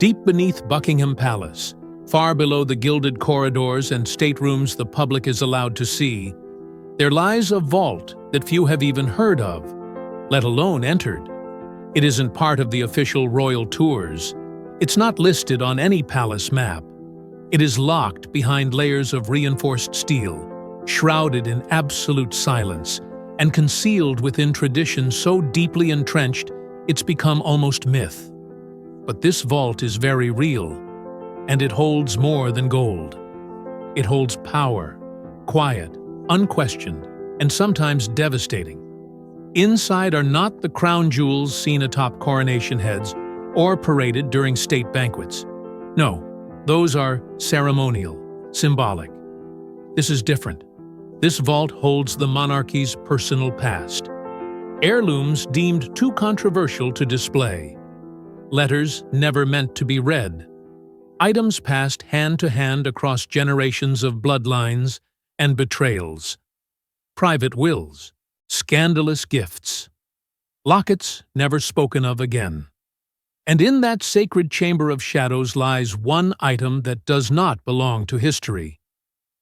Deep beneath Buckingham Palace, far below the gilded corridors and staterooms the public is allowed to see, there lies a vault that few have even heard of, let alone entered. It isn't part of the official royal tours. It's not listed on any palace map. It is locked behind layers of reinforced steel, shrouded in absolute silence, and concealed within tradition so deeply entrenched it's become almost myth. But this vault is very real, and it holds more than gold. It holds power, quiet, unquestioned, and sometimes devastating. Inside are not the crown jewels seen atop coronation heads or paraded during state banquets. No, those are ceremonial, symbolic. This is different. This vault holds the monarchy's personal past. Heirlooms deemed too controversial to display. Letters never meant to be read. Items passed hand to hand across generations of bloodlines and betrayals. Private wills, scandalous gifts. Lockets never spoken of again. And in that sacred chamber of shadows lies one item that does not belong to history,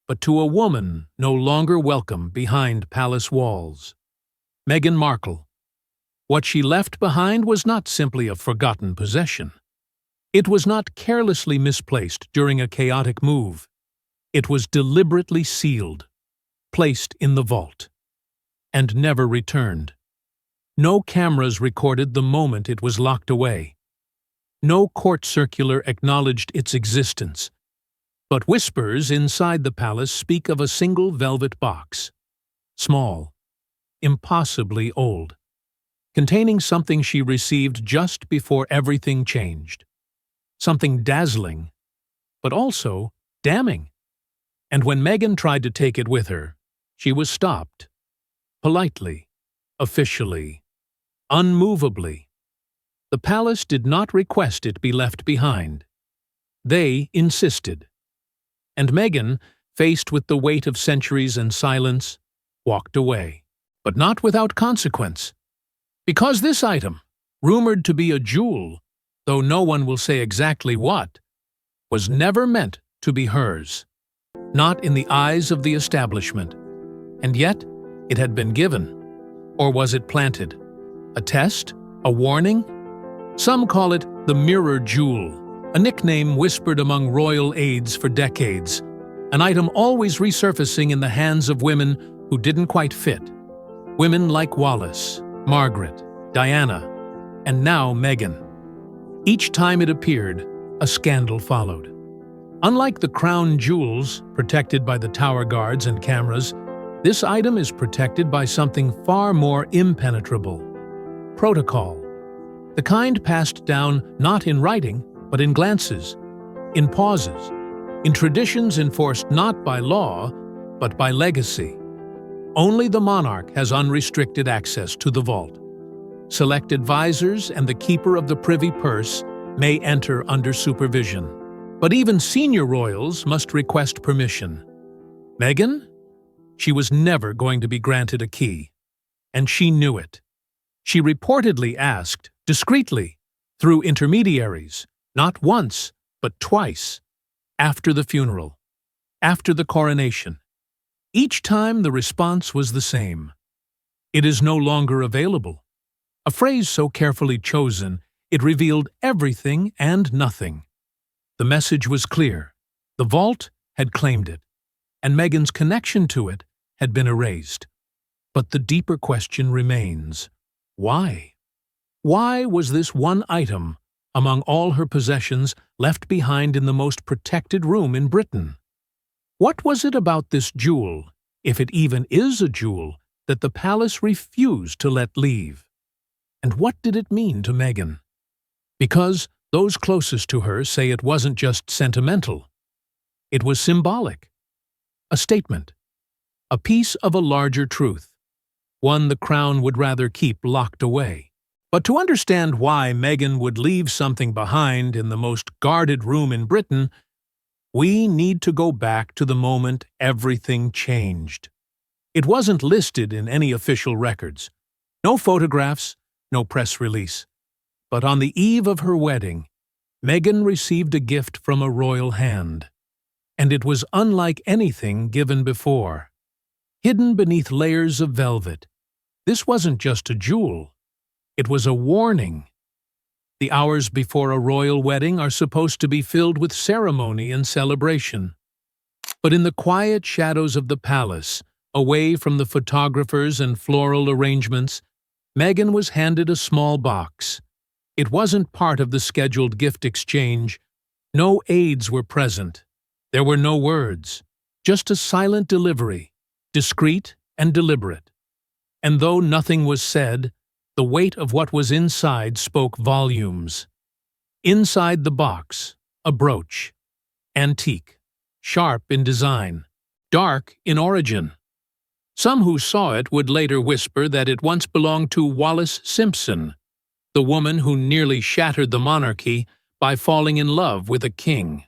but to a woman no longer welcome behind palace walls. Meghan Markle. What she left behind was not simply a forgotten possession. It was not carelessly misplaced during a chaotic move. It was deliberately sealed, placed in the vault, and never returned. No cameras recorded the moment it was locked away. No court circular acknowledged its existence. But whispers inside the palace speak of a single velvet box, small, impossibly old, containing something she received just before everything changed. Something dazzling, but also damning. And when Meghan tried to take it with her, she was stopped. Politely, officially, unmovably. The palace did not request it be left behind. They insisted. And Meghan, faced with the weight of centuries and silence, walked away. But not without consequence. Because this item, rumored to be a jewel, though no one will say exactly what, was never meant to be hers. Not in the eyes of the establishment. And yet, it had been given. Or was it planted? A test? A warning? Some call it the mirror jewel, a nickname whispered among royal aides for decades, an item always resurfacing in the hands of women who didn't quite fit. Women like Wallis, Margaret, Diana, and now Meghan. Each time it appeared, a scandal followed. Unlike the crown jewels, protected by the tower guards and cameras, this item is protected by something far more impenetrable. Protocol. The kind passed down not in writing, but in glances, in pauses, in traditions enforced not by law, but by legacy. Only the monarch has unrestricted access to the vault. Select advisors and the keeper of the privy purse may enter under supervision. But even senior royals must request permission. Meghan? She was never going to be granted a key. And she knew it. She reportedly asked, discreetly, through intermediaries, not once, but twice, after the funeral, after the coronation. Each time the response was the same. It is no longer available. A phrase so carefully chosen, it revealed everything and nothing. The message was clear. The vault had claimed it, and Meghan's connection to it had been erased. But the deeper question remains. Why? Why was this one item, among all her possessions, left behind in the most protected room in Britain? What was it about this jewel, if it even is a jewel, that the palace refused to let leave? And what did it mean to Meghan? Because those closest to her say it wasn't just sentimental. It was symbolic. A statement. A piece of a larger truth. One the crown would rather keep locked away. But to understand why Meghan would leave something behind in the most guarded room in Britain, we need to go back to the moment everything changed. It wasn't listed in any official records. No photographs, no press release. But on the eve of her wedding, Meghan received a gift from a royal hand, and it was unlike anything given before. Hidden beneath layers of velvet, this wasn't just a jewel, it was a warning. The hours before a royal wedding are supposed to be filled with ceremony and celebration. But in the quiet shadows of the palace, away from the photographers and floral arrangements, Meghan was handed a small box. It wasn't part of the scheduled gift exchange. No aides were present. There were no words, just a silent delivery, discreet and deliberate. And though nothing was said, the weight of what was inside spoke volumes. Inside the box, a brooch, antique, sharp in design, dark in origin. Some who saw it would later whisper that it once belonged to Wallis Simpson, the woman who nearly shattered the monarchy by falling in love with a king.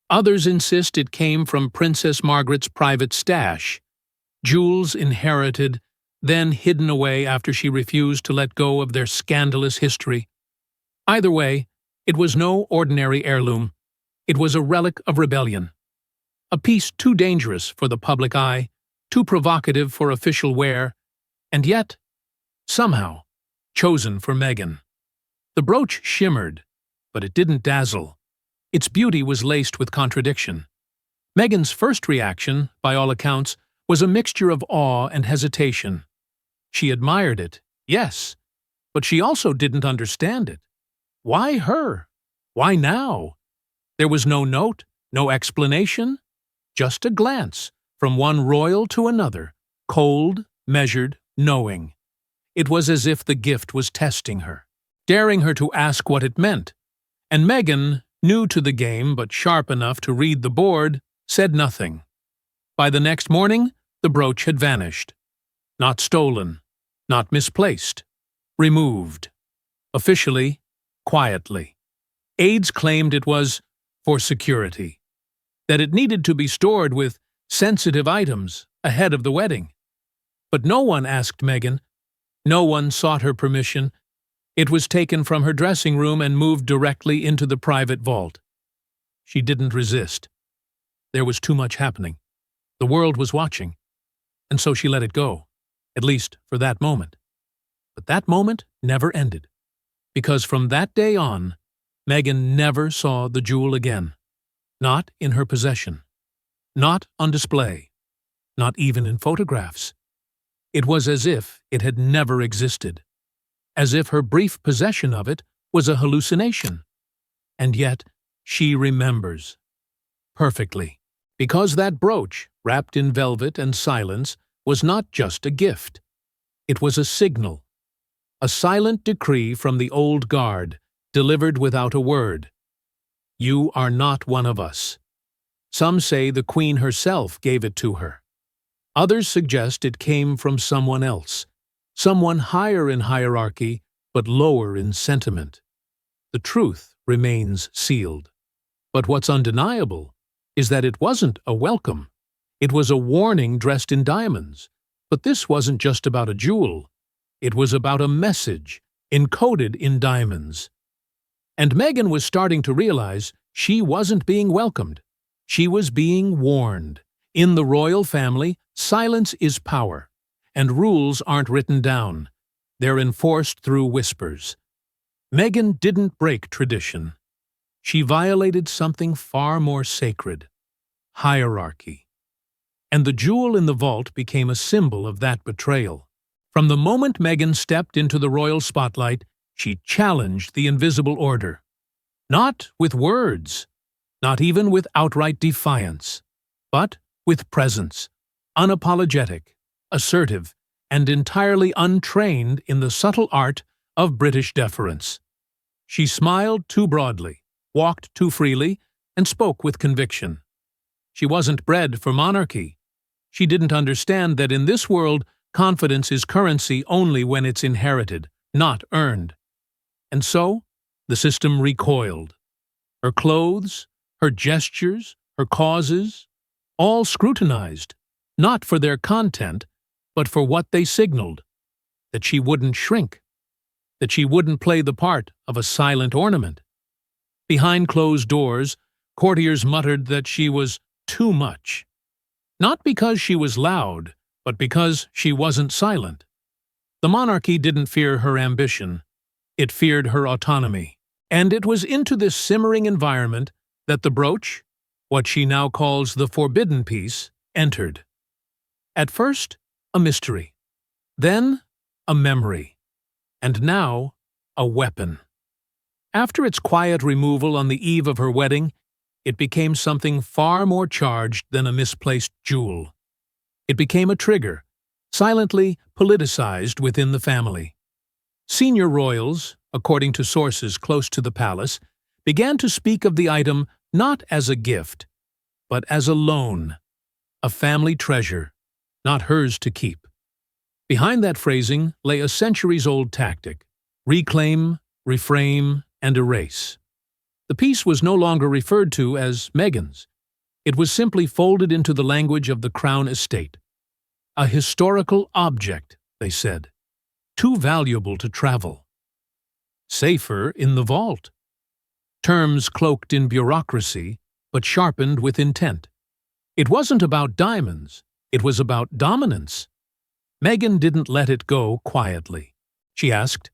Others insist it came from Princess Margaret's private stash, jewels inherited, then hidden away after she refused to let go of their scandalous history. Either way, it was no ordinary heirloom. It was a relic of rebellion. A piece too dangerous for the public eye, too provocative for official wear, and yet, somehow, chosen for Meghan. The brooch shimmered, but it didn't dazzle. Its beauty was laced with contradiction. Meghan's first reaction, by all accounts, was a mixture of awe and hesitation. She admired it, yes, but she also didn't understand it. Why her? Why now? There was no note, no explanation, just a glance from one royal to another, cold, measured, knowing. It was as if the gift was testing her, daring her to ask what it meant. And Meghan, new to the game but sharp enough to read the board, said nothing. By the next morning, the brooch had vanished. Not stolen, not misplaced, removed. Officially, quietly. Aides claimed it was for security, that it needed to be stored with sensitive items ahead of the wedding. But no one asked Meghan. No one sought her permission. It was taken from her dressing room and moved directly into the private vault. She didn't resist. There was too much happening. The world was watching. And so she let it go, at least for that moment. But that moment never ended, because from that day on, Meghan never saw the jewel again. Not in her possession. Not on display. Not even in photographs. It was as if it had never existed. As if her brief possession of it was a hallucination. And yet, she remembers. Perfectly. Because that brooch, wrapped in velvet and silence, was not just a gift. It was a signal. A silent decree from the old guard, delivered without a word. You are not one of us. Some say the Queen herself gave it to her. Others suggest it came from someone else, someone higher in hierarchy but lower in sentiment. The truth remains sealed. But what's undeniable is that it wasn't a welcome. It was a warning dressed in diamonds. But this wasn't just about a jewel. It was about a message, encoded in diamonds. And Meghan was starting to realize she wasn't being welcomed. She was being warned. In the royal family, silence is power, and rules aren't written down. They're enforced through whispers. Meghan didn't break tradition. She violated something far more sacred: hierarchy. And the jewel in the vault became a symbol of that betrayal. From the moment Meghan stepped into the royal spotlight, she challenged the invisible order. Not with words, not even with outright defiance, but with presence, unapologetic, assertive, and entirely untrained in the subtle art of British deference. She smiled too broadly, walked too freely, and spoke with conviction. She wasn't bred for monarchy. She didn't understand that in this world, confidence is currency only when it's inherited, not earned. And so, the system recoiled. Her clothes, her gestures, her causes, all scrutinized, not for their content, but for what they signaled: that she wouldn't shrink, that she wouldn't play the part of a silent ornament. Behind closed doors, courtiers muttered that she was too much. Not because she was loud, but because she wasn't silent. The monarchy didn't fear her ambition. It feared her autonomy. And it was into this simmering environment that the brooch, what she now calls the forbidden piece, entered. At first, a mystery. Then, a memory. And now, a weapon. After its quiet removal on the eve of her wedding, it became something far more charged than a misplaced jewel. It became a trigger, silently politicized within the family. Senior royals, according to sources close to the palace, began to speak of the item not as a gift, but as a loan, a family treasure, not hers to keep. Behind that phrasing lay a centuries-old tactic: reclaim, reframe, and erase. The piece was no longer referred to as Meghan's. It was simply folded into the language of the Crown estate. A historical object, they said, too valuable to travel. Safer in the vault. Terms cloaked in bureaucracy, but sharpened with intent. It wasn't about diamonds, it was about dominance. Meghan didn't let it go quietly. She asked,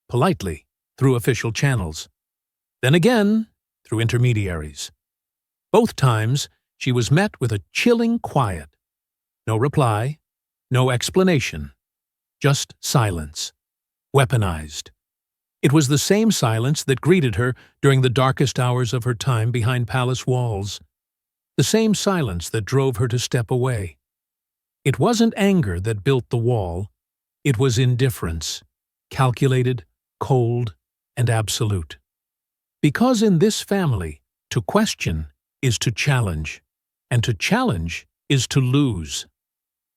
politely, through official channels. Then again, through intermediaries. Both times, she was met with a chilling quiet. No reply, no explanation. Just silence. Weaponized. It was the same silence that greeted her during the darkest hours of her time behind palace walls. The same silence that drove her to step away. It wasn't anger that built the wall. It was indifference, calculated, cold, and absolute. Because in this family, to question is to challenge, and to challenge is to lose.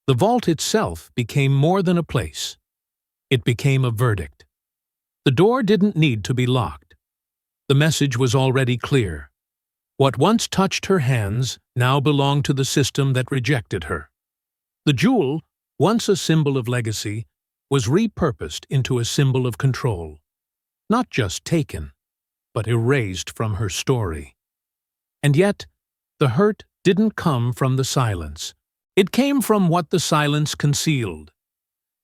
The vault itself became more than a place. It became a verdict. The door didn't need to be locked. The message was already clear. What once touched her hands now belonged to the system that rejected her. The jewel, once a symbol of legacy, was repurposed into a symbol of control. Not just taken, but erased from her story. And yet, the hurt didn't come from the silence. It came from what the silence concealed.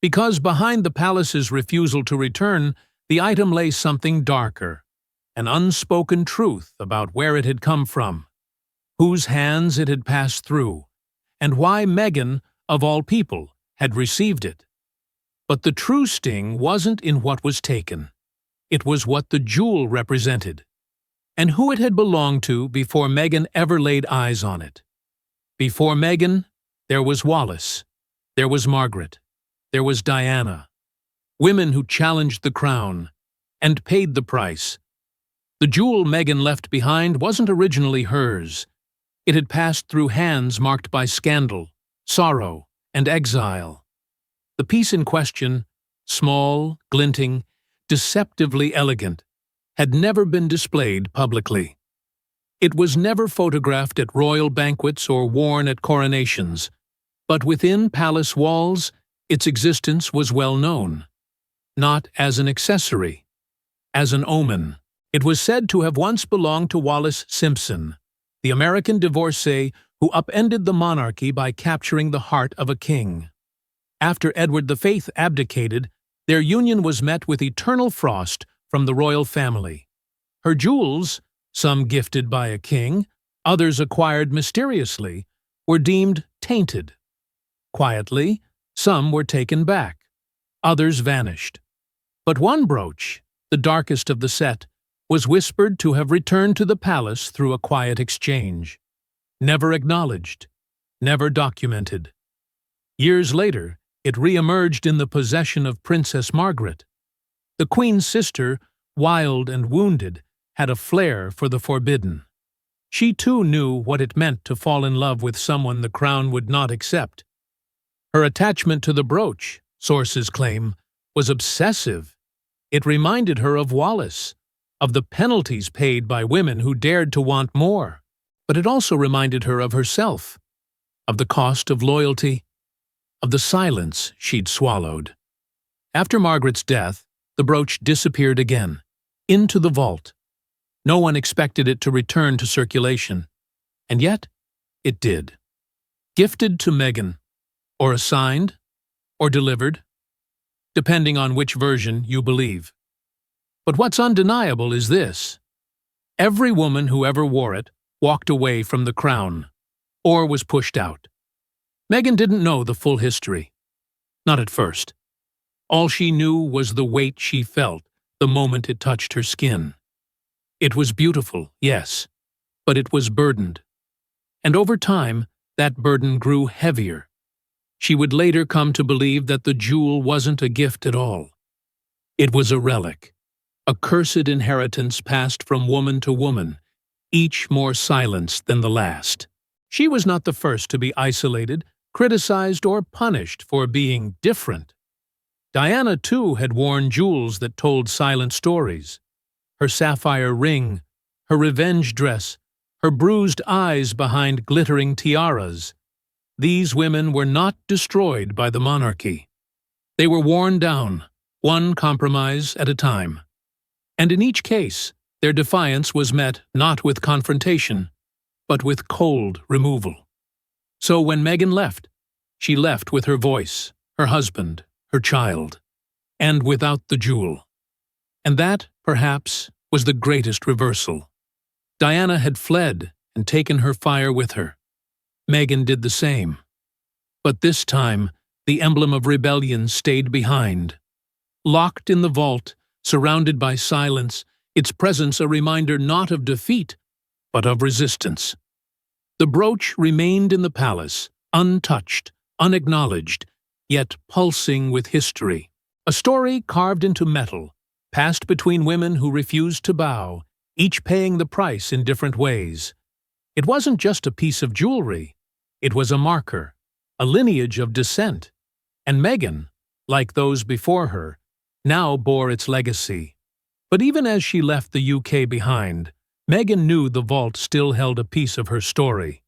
Because behind the palace's refusal to return, the item lay something darker, an unspoken truth about where it had come from, whose hands it had passed through, and why Meghan, of all people, had received it. But the true sting wasn't in what was taken. It was what the jewel represented, and who it had belonged to before Meghan ever laid eyes on it. Before Meghan, there was Wallis, there was Margaret, there was Diana, women who challenged the crown and paid the price. The jewel Meghan left behind wasn't originally hers. It had passed through hands marked by scandal, sorrow, and exile. The piece in question, small, glinting, deceptively elegant, had never been displayed publicly. It was never photographed at royal banquets or worn at coronations, but within palace walls, its existence was well known. Not as an accessory, as an omen. It was said to have once belonged to Wallis Simpson, the American divorcee who upended the monarchy by capturing the heart of a king. After Edward V abdicated, their union was met with eternal frost from the royal family. Her jewels, some gifted by a king, others acquired mysteriously, were deemed tainted. Quietly, some were taken back, others vanished. But one brooch, the darkest of the set, was whispered to have returned to the palace through a quiet exchange. Never acknowledged, never documented. Years later, it re-emerged in the possession of Princess Margaret. The Queen's sister, wild and wounded, had a flair for the forbidden. She too knew what it meant to fall in love with someone the crown would not accept. Her attachment to the brooch, sources claim, was obsessive. It reminded her of Wallis, of the penalties paid by women who dared to want more. But it also reminded her of herself, of the cost of loyalty, of the silence she'd swallowed. After Margaret's death, the brooch disappeared again, into the vault. No one expected it to return to circulation, and yet it did. Gifted to Meghan, or assigned, or delivered, depending on which version you believe. But what's undeniable is this: every woman who ever wore it walked away from the crown, or was pushed out. Meghan didn't know the full history. Not at first. All she knew was the weight she felt the moment it touched her skin. It was beautiful, yes, but it was burdened. And over time, that burden grew heavier. She would later come to believe that the jewel wasn't a gift at all. It was a relic, a cursed inheritance passed from woman to woman, each more silenced than the last. She was not the first to be isolated, criticized, or punished for being different. Diana, too, had worn jewels that told silent stories. Her sapphire ring, her revenge dress, her bruised eyes behind glittering tiaras. These women were not destroyed by the monarchy. They were worn down, one compromise at a time. And in each case, their defiance was met not with confrontation, but with cold removal. So when Meghan left, she left with her voice, her husband, her child, and without the jewel. And that, perhaps, was the greatest reversal. Diana had fled and taken her fire with her. Meghan did the same. But this time, the emblem of rebellion stayed behind. Locked in the vault, surrounded by silence, its presence a reminder not of defeat, but of resistance. The brooch remained in the palace, untouched, unacknowledged, yet pulsing with history. A story carved into metal, passed between women who refused to bow, each paying the price in different ways. It wasn't just a piece of jewelry. It was a marker, a lineage of descent. And Meghan, like those before her, now bore its legacy. But even as she left the UK behind, Meghan knew the vault still held a piece of her story,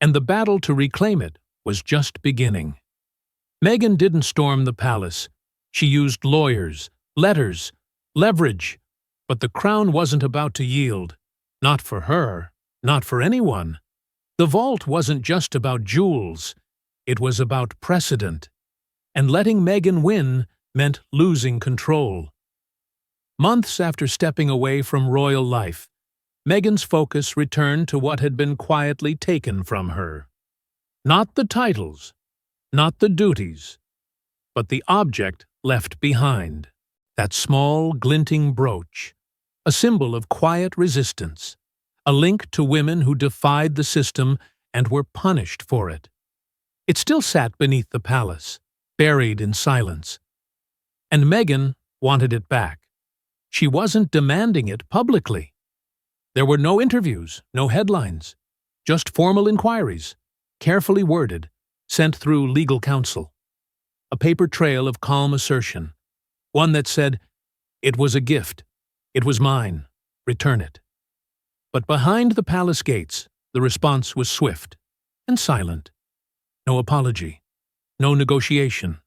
and the battle to reclaim it was just beginning. Meghan didn't storm the palace. She used lawyers, letters, leverage, but the crown wasn't about to yield. Not for her, not for anyone. The vault wasn't just about jewels. It was about precedent. And letting Meghan win meant losing control. Months after stepping away from royal life, Meghan's focus returned to what had been quietly taken from her. Not the titles, not the duties, but the object left behind. That small, glinting brooch, a symbol of quiet resistance, a link to women who defied the system and were punished for it. It still sat beneath the palace, buried in silence. And Meghan wanted it back. She wasn't demanding it publicly. There were no interviews, no headlines, just formal inquiries, carefully worded, sent through legal counsel. A paper trail of calm assertion, one that said, "It was a gift. It was mine. Return it." But behind the palace gates, the response was swift and silent. No apology, no negotiation,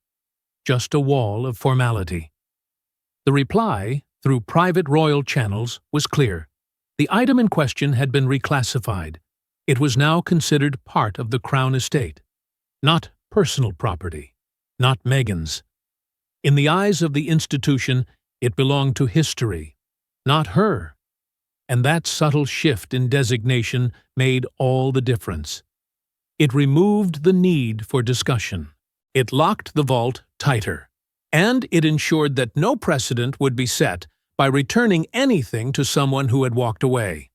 just a wall of formality. The reply, through private royal channels, was clear. The item in question had been reclassified. It was now considered part of the Crown estate, not personal property, not Meghan's. In the eyes of the institution, it belonged to history, not her. And that subtle shift in designation made all the difference. It removed the need for discussion. It locked the vault tighter. And it ensured that no precedent would be set by returning anything to someone who had walked away.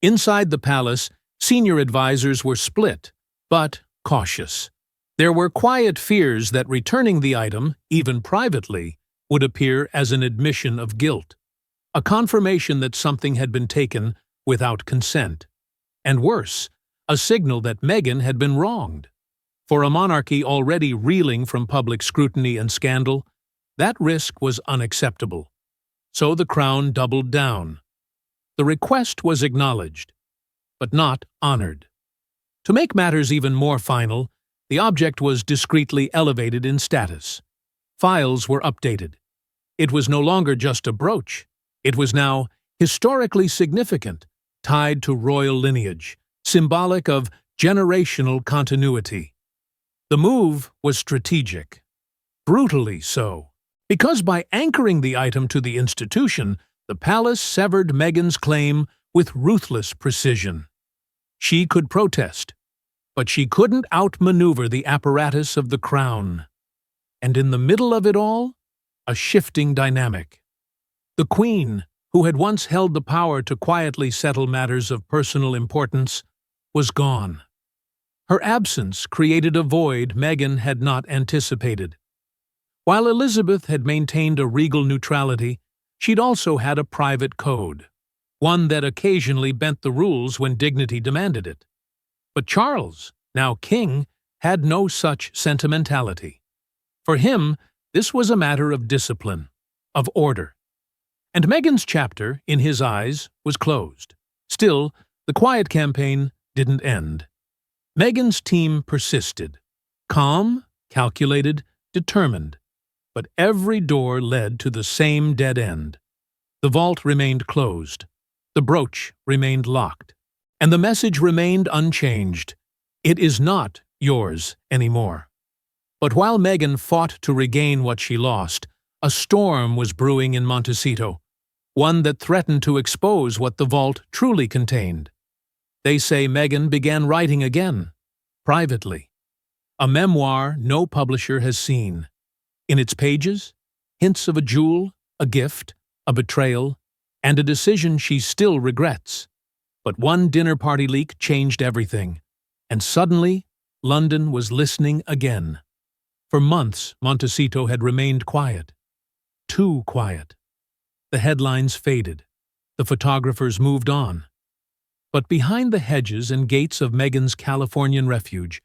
Inside the palace, senior advisors were split, but cautious. There were quiet fears that returning the item, even privately, would appear as an admission of guilt, a confirmation that something had been taken without consent, and worse, a signal that Meghan had been wronged. For a monarchy already reeling from public scrutiny and scandal, that risk was unacceptable. So the Crown doubled down. The request was acknowledged, but not honored. To make matters even more final, the object was discreetly elevated in status. Files were updated. It was no longer just a brooch. It was now historically significant, tied to royal lineage, symbolic of generational continuity. The move was strategic, brutally so, because by anchoring the item to the institution, the palace severed Meghan's claim with ruthless precision. She could protest, but she couldn't outmaneuver the apparatus of the crown. And in the middle of it all, a shifting dynamic. The Queen, who had once held the power to quietly settle matters of personal importance, was gone. Her absence created a void Meghan had not anticipated. While Elizabeth had maintained a regal neutrality, she'd also had a private code, one that occasionally bent the rules when dignity demanded it. But Charles, now king, had no such sentimentality. For him, this was a matter of discipline, of order. And Meghan's chapter, in his eyes, was closed. Still, the quiet campaign didn't end. Meghan's team persisted, calm, calculated, determined. But every door led to the same dead end. The vault remained closed, the brooch remained locked, and the message remained unchanged. It is not yours anymore. But while Meghan fought to regain what she lost, a storm was brewing in Montecito, one that threatened to expose what the vault truly contained. They say Meghan began writing again, privately. A memoir no publisher has seen. In its pages, hints of a jewel, a gift, a betrayal, and a decision she still regrets. But one dinner party leak changed everything, and suddenly London was listening again. For months, Montecito had remained quiet. Too quiet. The headlines faded. The photographers moved on. But behind the hedges and gates of Meghan's Californian refuge,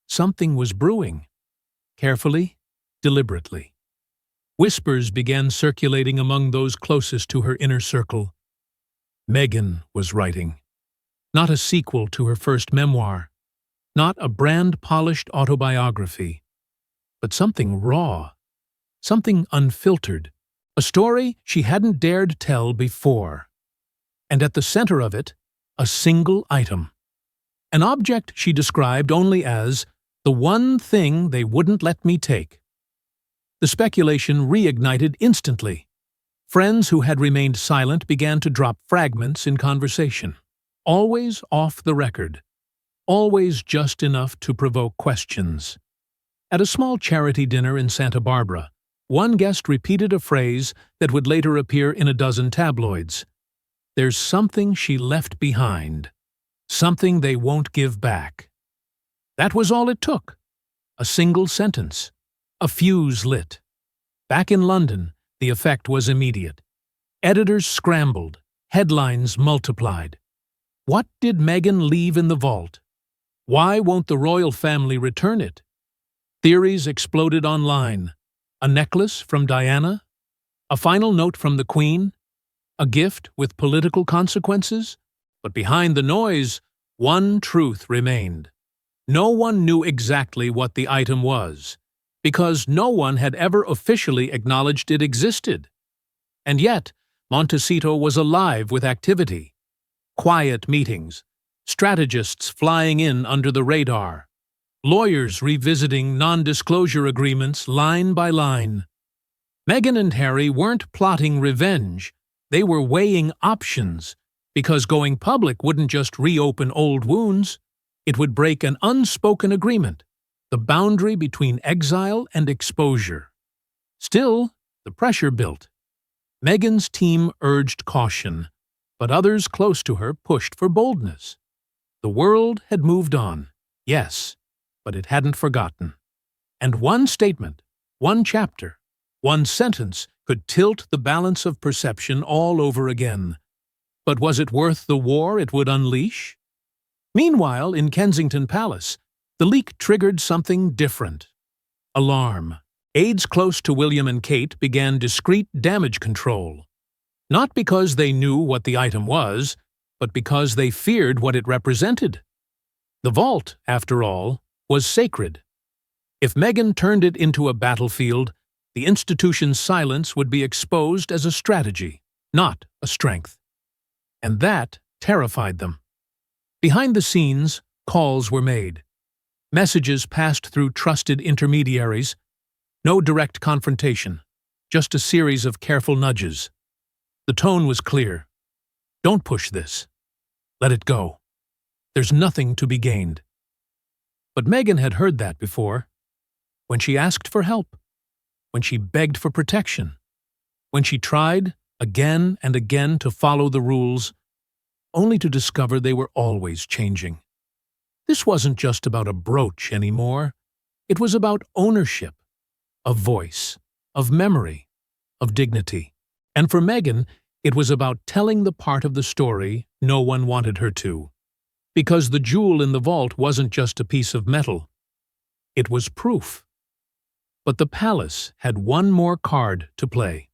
something was brewing. Carefully, deliberately. Whispers began circulating among those closest to her inner circle. Meghan was writing. Not a sequel to her first memoir. Not a brand-polished autobiography. But something raw. Something unfiltered. A story she hadn't dared tell before. And at the center of it, a single item. An object she described only as the one thing they wouldn't let me take. The speculation reignited instantly. Friends who had remained silent began to drop fragments in conversation. Always off the record. Always just enough to provoke questions. At a small charity dinner in Santa Barbara, one guest repeated a phrase that would later appear in a dozen tabloids. There's something she left behind. Something they won't give back. That was all it took. A single sentence. A fuse lit. Back in London, the effect was immediate. Editors scrambled. Headlines multiplied. What did Meghan leave in the vault? Why won't the royal family return it? Theories exploded online. A necklace from Diana? A final note from the Queen? A gift with political consequences? But behind the noise, one truth remained. No one knew exactly what the item was, because no one had ever officially acknowledged it existed. And yet, Montecito was alive with activity. Quiet meetings, strategists flying in under the radar, lawyers revisiting non-disclosure agreements line by line. Meghan and Harry weren't plotting revenge, they were weighing options, because going public wouldn't just reopen old wounds, it would break an unspoken agreement, the boundary between exile and exposure. Still, the pressure built. Meghan's team urged caution, but others close to her pushed for boldness. The world had moved on, yes, but it hadn't forgotten. And one statement, one chapter, one sentence could tilt the balance of perception all over again. But was it worth the war it would unleash? Meanwhile, in Kensington Palace, the leak triggered something different. Alarm. Aides close to William and Kate began discreet damage control. Not because they knew what the item was, but because they feared what it represented. The vault, after all, was sacred. If Meghan turned it into a battlefield, the institution's silence would be exposed as a strategy, not a strength. and that terrified them. Behind the scenes, calls were made. Messages passed through trusted intermediaries. No direct confrontation, just a series of careful nudges. The tone was clear. Don't push this. Let it go. There's nothing to be gained. But Meghan had heard that before. When she asked for help, when she begged for protection, when she tried again and again to follow the rules, only to discover they were always changing. This wasn't just about a brooch anymore. It was about ownership, of voice, of memory, of dignity. And for Meghan, it was about telling the part of the story no one wanted her to. Because the jewel in the vault wasn't just a piece of metal. It was proof. But the palace had one more card to play.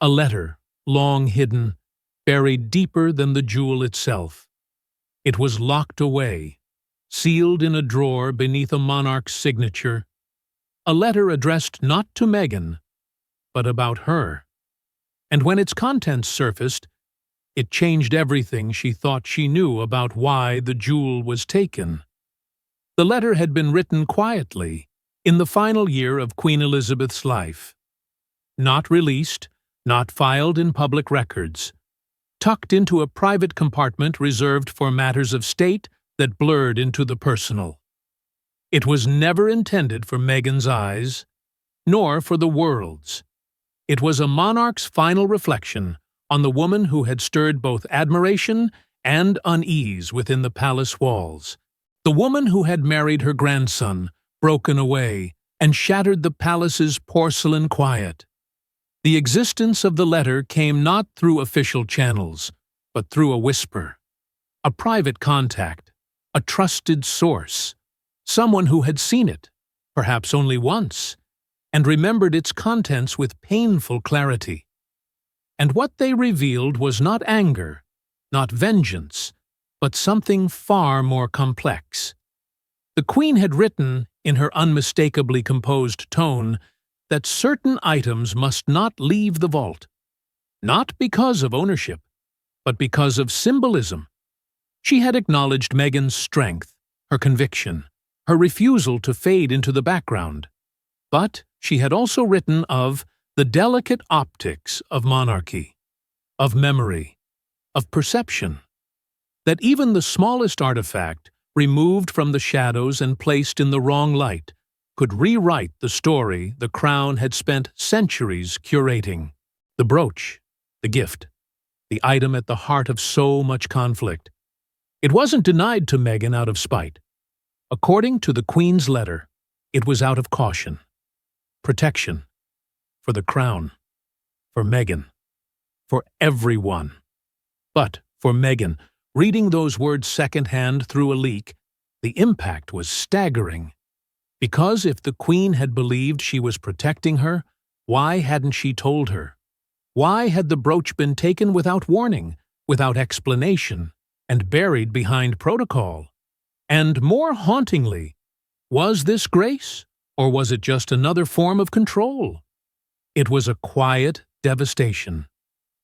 A letter, long hidden, buried deeper than the jewel itself. It was locked away, sealed in a drawer beneath a monarch's signature. A letter addressed not to Meghan, but about her. And when its contents surfaced, it changed everything she thought she knew about why the jewel was taken. The letter had been written quietly, in the final year of Queen Elizabeth's life. Not released, not filed in public records. Tucked into a private compartment reserved for matters of state that blurred into the personal. It was never intended for Meghan's eyes, nor for the world's. It was a monarch's final reflection on the woman who had stirred both admiration and unease within the palace walls. The woman who had married her grandson, broken away, and shattered the palace's porcelain quiet. The existence of the letter came not through official channels, but through a whisper, a private contact, a trusted source, someone who had seen it, perhaps only once, and remembered its contents with painful clarity. And what they revealed was not anger, not vengeance, but something far more complex. The Queen had written, in her unmistakably composed tone, that certain items must not leave the vault, not because of ownership, but because of symbolism. She had acknowledged Meghan's strength, her conviction, her refusal to fade into the background. But she had also written of the delicate optics of monarchy, of memory, of perception, that even the smallest artifact, removed from the shadows and placed in the wrong light, could rewrite the story the crown had spent centuries curating. The brooch, the gift, the item at the heart of so much conflict. It wasn't denied to Meghan out of spite. According to the Queen's letter, it was out of caution, protection, for the crown, for Meghan, for everyone. But for Meghan, reading those words secondhand through a leak, the impact was staggering. Because if the Queen had believed she was protecting her, why hadn't she told her? Why had the brooch been taken without warning, without explanation, and buried behind protocol? And more hauntingly, was this grace, or was it just another form of control? It was a quiet devastation,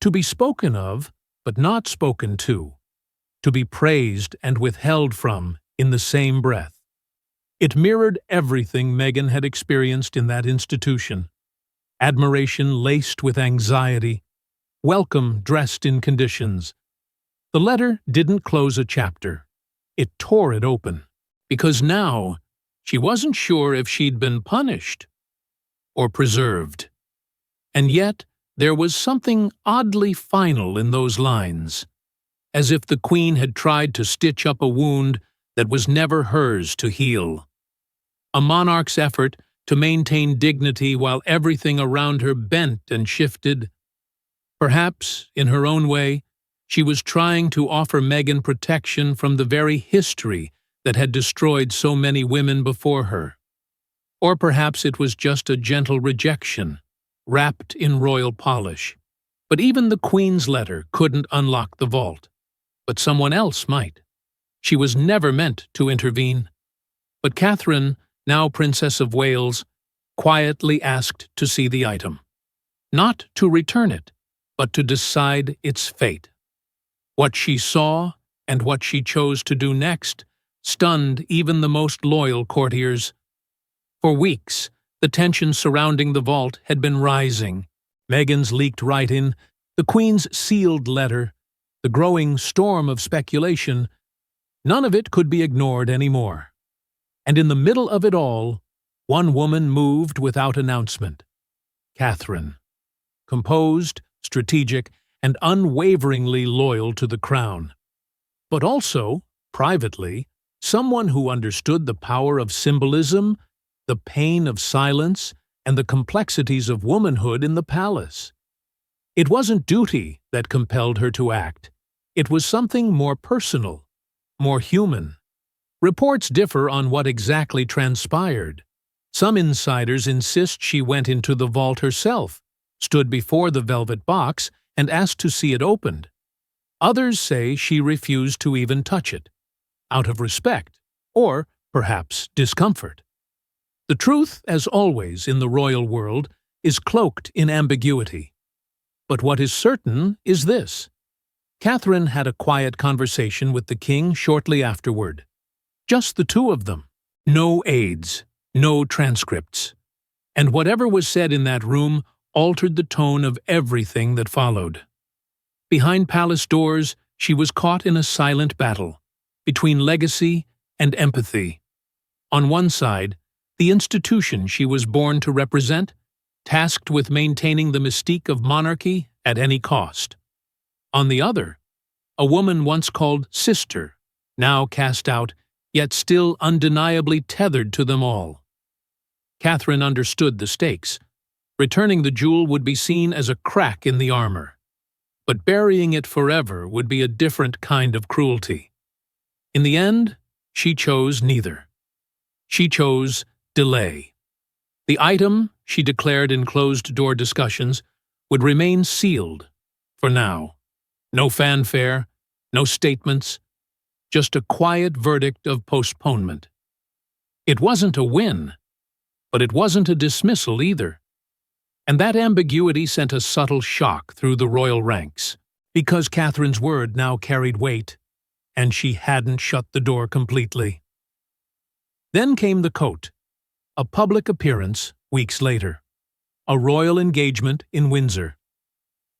to be spoken of, but not spoken to be praised and withheld from in the same breath. It mirrored everything Meghan had experienced in that institution. Admiration laced with anxiety, welcome dressed in conditions. The letter didn't close a chapter. It tore it open, because now she wasn't sure if she'd been punished or preserved. And yet there was something oddly final in those lines, as if the Queen had tried to stitch up a wound that was never hers to heal. A monarch's effort to maintain dignity while everything around her bent and shifted. Perhaps, in her own way, she was trying to offer Meghan protection from the very history that had destroyed so many women before her. Or perhaps it was just a gentle rejection, wrapped in royal polish. But even the Queen's letter couldn't unlock the vault. But someone else might. She was never meant to intervene. But Catherine, now Princess of Wales, quietly asked to see the item. Not to return it, but to decide its fate. What she saw, and what she chose to do next, stunned even the most loyal courtiers. For weeks, the tension surrounding the vault had been rising. Meghan's leaked writing, the Queen's sealed letter, the growing storm of speculation, none of it could be ignored anymore. And in the middle of it all, one woman moved without announcement. Catherine. Composed, strategic, and unwaveringly loyal to the crown. But also, privately, someone who understood the power of symbolism, the pain of silence, and the complexities of womanhood in the palace. It wasn't duty that compelled her to act. It was something more personal, more human. Reports differ on what exactly transpired. Some insiders insist she went into the vault herself, stood before the velvet box, and asked to see it opened. Others say she refused to even touch it, out of respect, or perhaps discomfort. The truth, as always in the royal world, is cloaked in ambiguity. But what is certain is this. Catherine had a quiet conversation with the king shortly afterward. Just the two of them. No aides, no transcripts. And whatever was said in that room altered the tone of everything that followed. Behind palace doors, she was caught in a silent battle, between legacy and empathy. On one side, the institution she was born to represent, tasked with maintaining the mystique of monarchy at any cost. On the other, a woman once called sister, now cast out, yet still undeniably tethered to them all. Catherine understood the stakes. Returning the jewel would be seen as a crack in the armor. But burying it forever would be a different kind of cruelty. In the end, she chose neither. She chose delay. The item, she declared in closed-door discussions, would remain sealed, for now. No fanfare, no statements, just a quiet verdict of postponement. It wasn't a win, but it wasn't a dismissal either. And that ambiguity sent a subtle shock through the royal ranks, because Catherine's word now carried weight, and she hadn't shut the door completely. Then came the coat, a public appearance weeks later, a royal engagement in Windsor.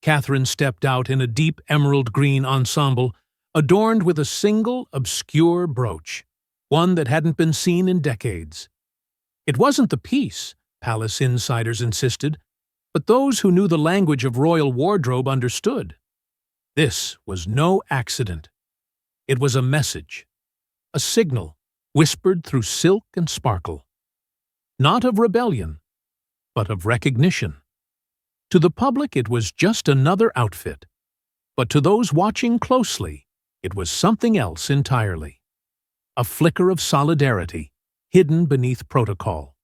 Catherine stepped out in a deep emerald green ensemble, adorned with a single obscure brooch, one that hadn't been seen in decades. It wasn't the piece, palace insiders insisted, but those who knew the language of royal wardrobe understood. This was no accident. It was a message, a signal, whispered through silk and sparkle. Not of rebellion, but of recognition. To the public it was just another outfit, but to those watching closely, it was something else entirely. A flicker of solidarity, hidden beneath protocol.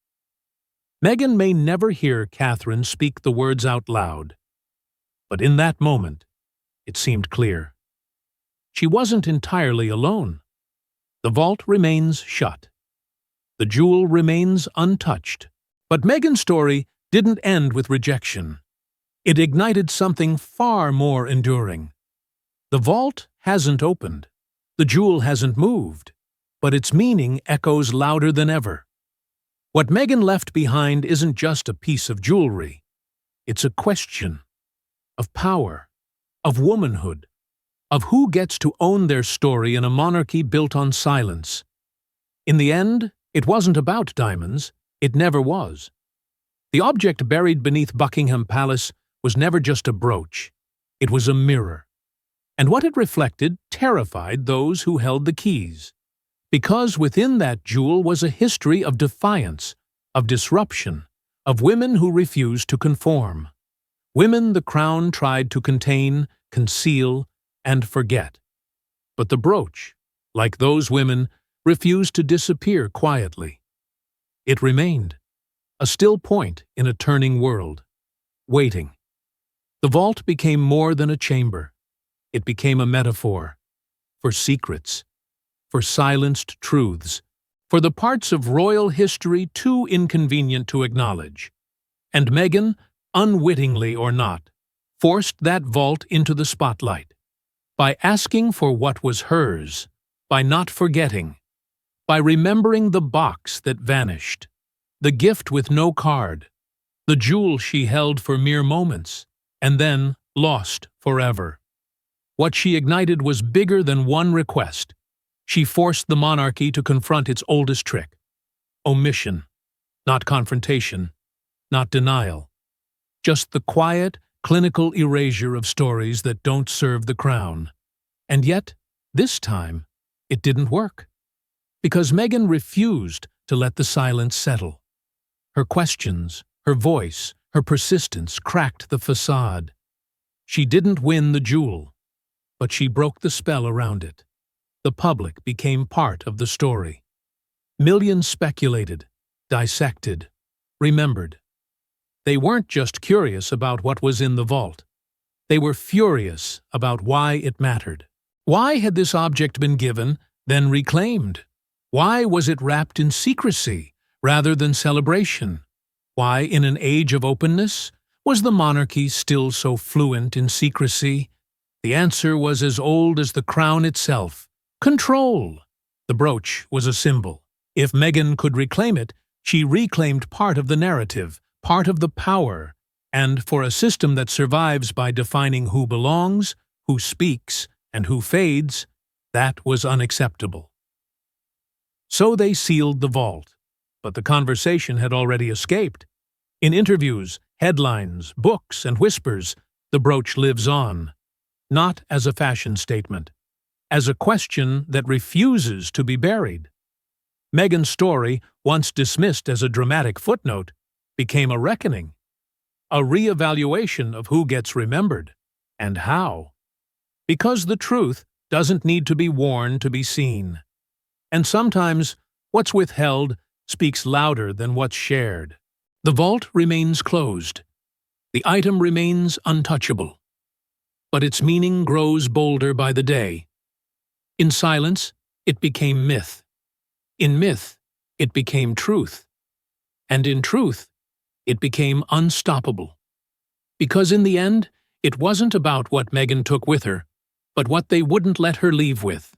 Meghan may never hear Catherine speak the words out loud, but in that moment, it seemed clear. She wasn't entirely alone. The vault remains shut. The jewel remains untouched. But Meghan's story didn't end with rejection. It ignited something far more enduring. The vault hasn't opened. The jewel hasn't moved. But its meaning echoes louder than ever. What Meghan left behind isn't just a piece of jewelry. It's a question of power, of womanhood, of who gets to own their story in a monarchy built on silence. In the end, it wasn't about diamonds. It never was. The object buried beneath Buckingham Palace was never just a brooch. It was a mirror. And what it reflected terrified those who held the keys. Because within that jewel was a history of defiance, of disruption, of women who refused to conform. Women the crown tried to contain, conceal, and forget. But the brooch, like those women, refused to disappear quietly. It remained, a still point in a turning world, waiting. The vault became more than a chamber. It became a metaphor for secrets, for silenced truths, for the parts of royal history too inconvenient to acknowledge. And Meghan, unwittingly or not, forced that vault into the spotlight. By asking for what was hers, by not forgetting, by remembering the box that vanished, the gift with no card, the jewel she held for mere moments, and then lost forever. What she ignited was bigger than one request. She forced the monarchy to confront its oldest trick: omission, not confrontation, not denial. Just the quiet, clinical erasure of stories that don't serve the crown. And yet, this time, it didn't work. Because Meghan refused to let the silence settle. Her questions, her voice, her persistence cracked the facade. She didn't win the jewel, but she broke the spell around it. The public became part of the story. Millions speculated, dissected, remembered. They weren't just curious about what was in the vault. They were furious about why it mattered. Why had this object been given, then reclaimed? Why was it wrapped in secrecy rather than celebration? Why, in an age of openness, was the monarchy still so fluent in secrecy? The answer was as old as the crown itself: control. The brooch was a symbol. If Meghan could reclaim it, she reclaimed part of the narrative, part of the power, and for a system that survives by defining who belongs, who speaks, and who fades, that was unacceptable. So they sealed the vault, but the conversation had already escaped. In interviews, headlines, books, and whispers, the brooch lives on, not as a fashion statement, as a question that refuses to be buried. Meghan's story, once dismissed as a dramatic footnote, became a reckoning, a re-evaluation of who gets remembered, and how. Because the truth doesn't need to be worn to be seen. And sometimes, what's withheld speaks louder than what's shared. The vault remains closed. The item remains untouchable. But its meaning grows bolder by the day. In silence, it became myth. In myth, it became truth. And in truth, it became unstoppable. Because in the end, it wasn't about what Meghan took with her, but what they wouldn't let her leave with.